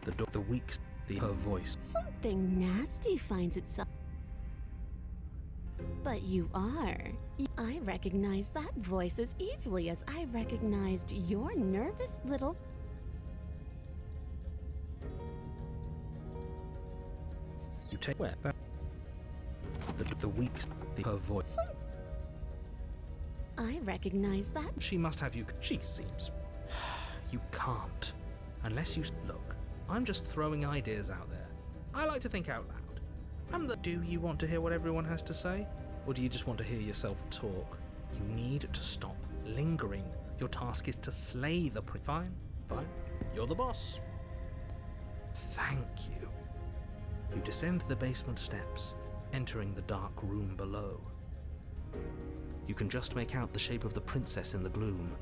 The weak, her voice. Something nasty finds itself. But you are. I recognize that voice as easily as I recognized your nervous little... You take where? The weak, her voice. I recognize that. She must have you. She seems. You can't. Unless you. Look, I'm just throwing ideas out there. I like to think out loud. Do you want to hear what everyone has to say? Or do you just want to hear yourself talk? You need to stop lingering. Your task is to slay the Fine. You're the boss. Thank you. You descend the basement steps, entering the dark room below. You can just make out the shape of the princess in the gloom.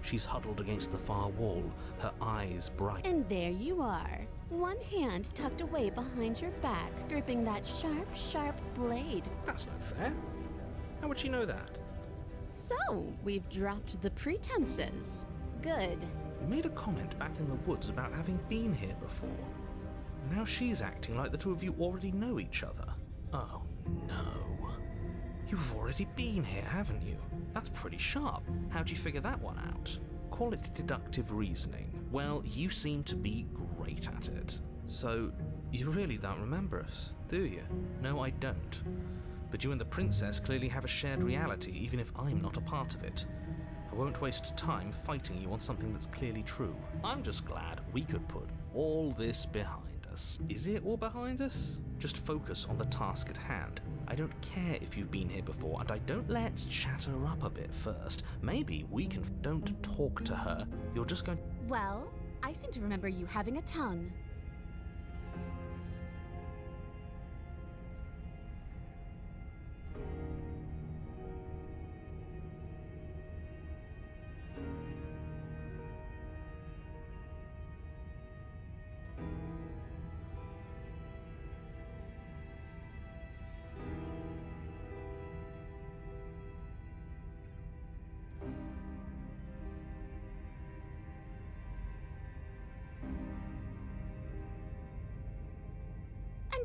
She's huddled against the far wall, her eyes bright. And there you are, one hand tucked away behind your back, gripping that sharp, sharp blade. That's no fair. How would she know that? So, we've dropped the pretenses. Good. You made a comment back in the woods about having been here before. Now she's acting like the two of you already know each other. Oh, no. You've already been here, haven't you? That's pretty sharp. How'd you figure that one out? Call it deductive reasoning. Well, you seem to be great at it. So, you really don't remember us, do you? No, I don't. But you and the princess clearly have a shared reality, even if I'm not a part of it. I won't waste time fighting you on something that's clearly true. I'm just glad we could put all this behind us. Is it all behind us? Just focus on the task at hand. I don't care if you've been here before, and I don't... Let's chat her up a bit first. Maybe we can... Don't talk to her. You're just going... Well, I seem to remember you having a tongue.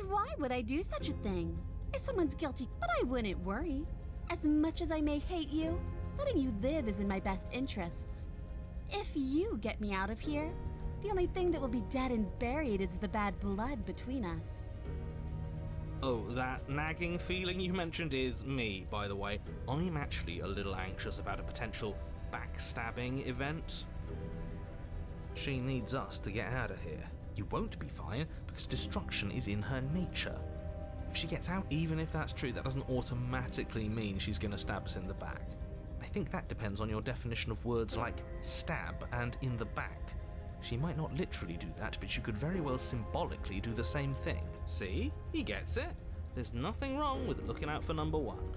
Why would I do such a thing? If someone's guilty, but I wouldn't worry. As much as I may hate you, letting you live is in my best interests. If you get me out of here, the only thing that will be dead and buried is the bad blood between us. Oh, that nagging feeling you mentioned is me, by the way. I'm actually a little anxious about a potential backstabbing event. She needs us to get out of here. You won't be fine, because destruction is in her nature. If she gets out, even if that's true, that doesn't automatically mean she's going to stab us in the back. I think that depends on your definition of words like stab and in the back. She might not literally do that, but you could very well symbolically do the same thing. See? He gets it. There's nothing wrong with looking out for number one.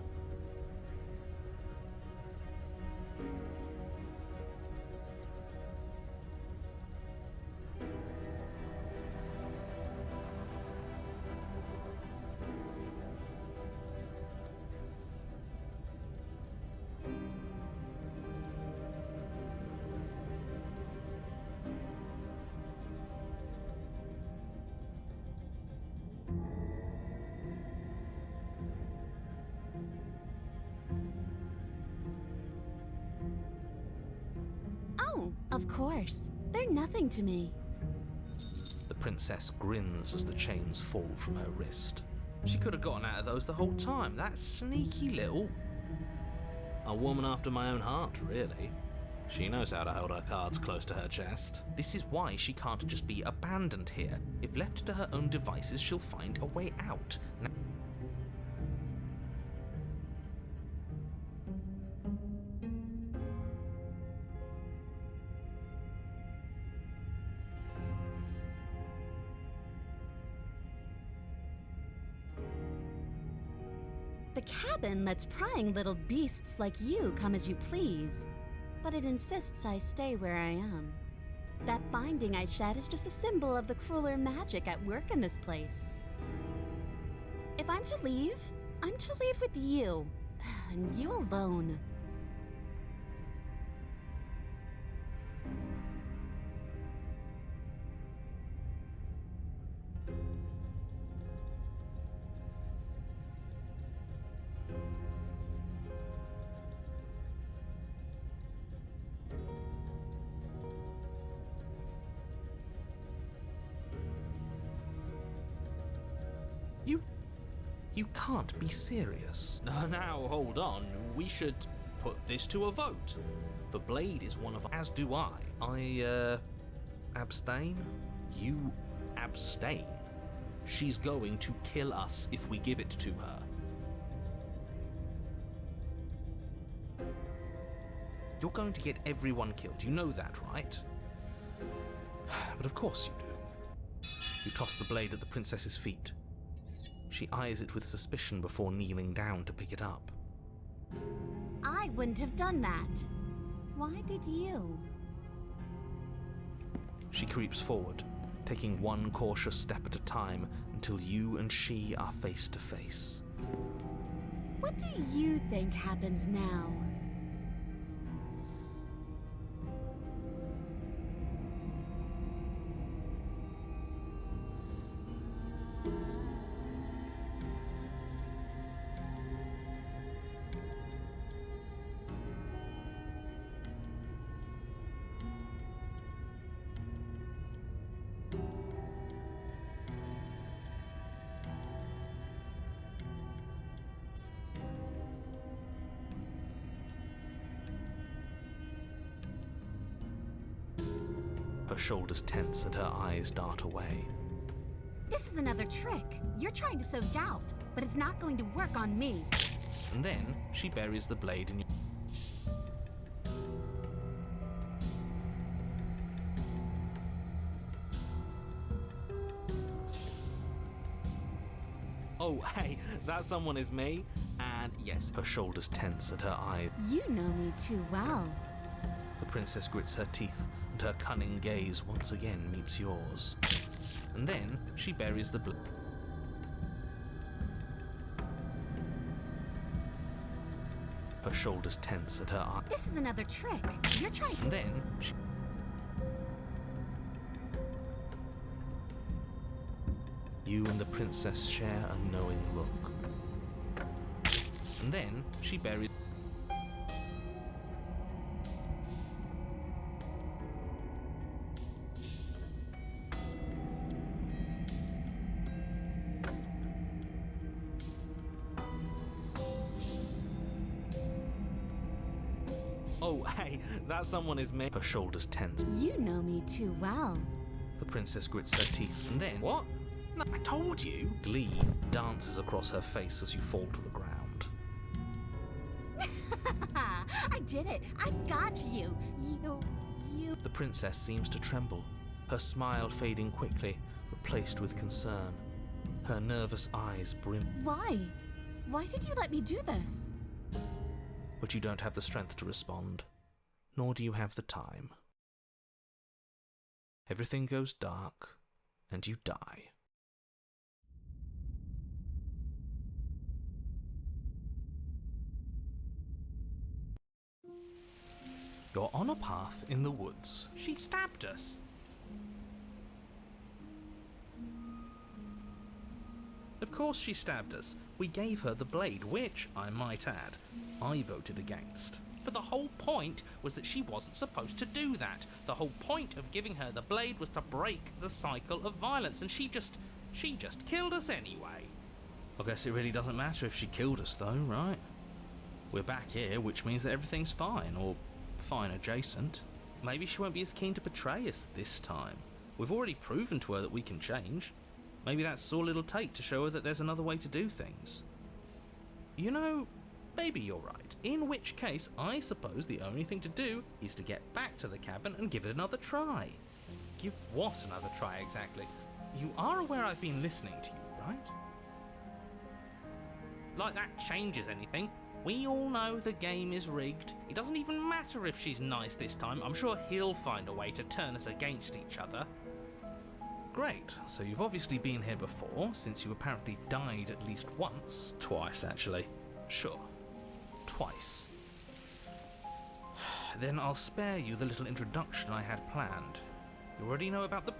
Of course. They're nothing to me. The princess grins as the chains fall from her wrist. She could have gotten out of those the whole time. That sneaky little... A woman after my own heart, really. She knows how to hold her cards close to her chest. This is why she can't just be abandoned here. If left to her own devices, she'll find a way out. The cabin lets prying little beasts like you come as you please, but it insists I stay where I am. That binding I shed is just a symbol of the crueler magic at work in this place. If I'm to leave with you, and you alone. You can't be serious. Now, hold on. We should put this to a vote. The blade is one of... As do I. Abstain? You abstain? She's going to kill us if we give it to her. You're going to get everyone killed. You know that, right? But of course you do. You toss the blade at the princess's feet. She eyes it with suspicion before kneeling down to pick it up. I wouldn't have done that. Why did you? She creeps forward, taking one cautious step at a time until you and she are face to face. What do you think happens now? Her shoulders tense and her eyes dart away. This is another trick. You're trying to sow doubt, but it's not going to work on me. And then she buries the blade in your... Oh, hey, that someone is me. And yes, her shoulders tense and her eyes... You know me too well. The princess grits her teeth, and her cunning gaze once again meets yours. And then she buries the blade. Her shoulders tense and her eyes... This is another trick. You're trying... And then she... You and the princess share a knowing look. And then she buries... Oh, hey, that someone is me. Her shoulders tense. You know me too well. The princess grits her teeth, and then... What? No, I told you! Glee dances across her face as you fall to the ground. I did it. I got you. You... The princess seems to tremble, her smile fading quickly, replaced with concern. Her nervous eyes brim. Why? Why did you let me do this? But you don't have the strength to respond, nor do you have the time. Everything goes dark, and you die. You're on a path in the woods. She stabbed us. Of course she stabbed us. We gave her the blade, which, I might add, I voted against. But the whole point was that she wasn't supposed to do that. The whole point of giving her the blade was to break the cycle of violence, and she just killed us anyway. I guess it really doesn't matter if she killed us though, right? We're back here, which means that everything's fine, or fine adjacent. Maybe she won't be as keen to betray us this time. We've already proven to her that we can change. Maybe that's all it'll take to show her that there's another way to do things. You know, maybe you're right. In which case, I suppose the only thing to do is to get back to the cabin and give it another try. Give what another try exactly? You are aware I've been listening to you, right? Like that changes anything. We all know the game is rigged. It doesn't even matter if she's nice this time. I'm sure he'll find a way to turn us against each other. Great, so you've obviously been here before, since you apparently died at least once. Twice, actually. Sure. Twice. Then I'll spare you the little introduction I had planned. You already know about the